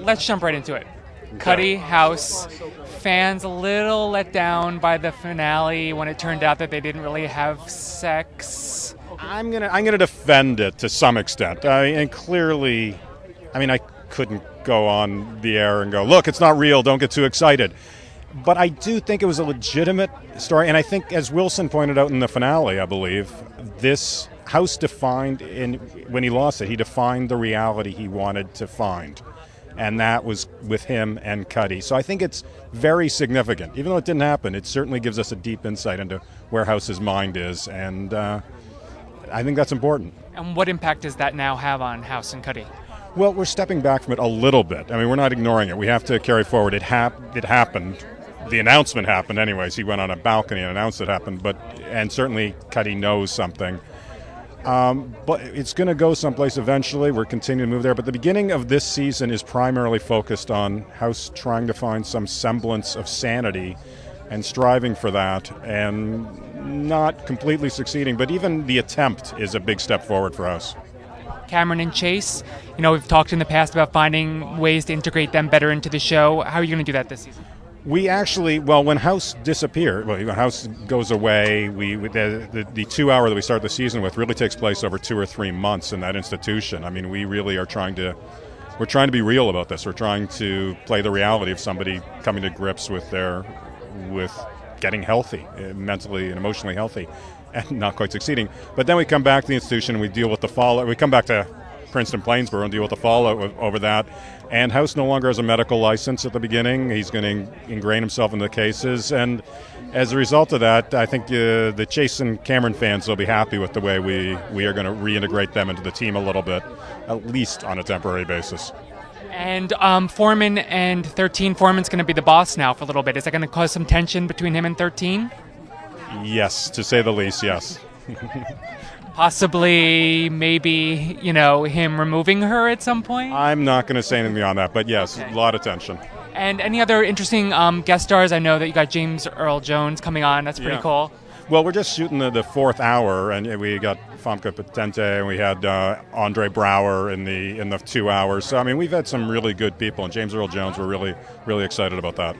let's jump right into it. Cuddy, House, fans a little let down by the finale when it turned out that they didn't really have sex. I'm gonna defend it to some extent. And clearly, I couldn't go on the air and go, look, it's not real, don't get too excited. But I do think it was a legitimate story, and I think, as Wilson pointed out in the finale, I believe, this House defined, when he lost it, he defined the reality he wanted to find. And that was with him and Cuddy. So I think it's very significant. Even though it didn't happen, it certainly gives us a deep insight into where House's mind is, and I think that's important. And what impact does that now have on House and Cuddy? Well, we're stepping back from it a little bit. We're not ignoring it. We have to carry forward. It happened. The announcement happened anyways. He went on a balcony and announced it happened. And certainly Cuddy knows something. But it's going to go someplace eventually. We're continuing to move there. But the beginning of this season is primarily focused on House trying to find some semblance of sanity and striving for that, and not completely succeeding. But even the attempt is a big step forward for House. Cameron and Chase, we've talked in the past about finding ways to integrate them better into the show. How are you going to do that this season? We actually, when House disappeared, when House goes away, the 2 hour that we start the season with really takes place over 2 or 3 months in that institution. We really are trying to be real about this. We're trying to play the reality of somebody coming to grips with getting healthy, mentally and emotionally healthy, and not quite succeeding. But then we come back to the institution and we deal with the fallout. We come back to Princeton Plainsboro and deal with the fallout over that. And House no longer has a medical license at the beginning. He's going to ingrain himself in the cases. And as a result of that, I think the Chase and Cameron fans will be happy with the way we are going to reintegrate them into the team a little bit, at least on a temporary basis. And Foreman and 13, Foreman's going to be the boss now for a little bit. Is that going to cause some tension between him and 13? Yes, to say the least, yes. Possibly, maybe, him removing her at some point? I'm not going to say anything beyond that, but yes, okay. A lot of tension. And any other interesting guest stars? I know that you got James Earl Jones coming on. That's pretty cool. Well, we're just shooting the 4th hour, and we got Famke Potente, and we had Andre Brower in the 2 hours. So, we've had some really good people, and James Earl Jones, we're really, really excited about that.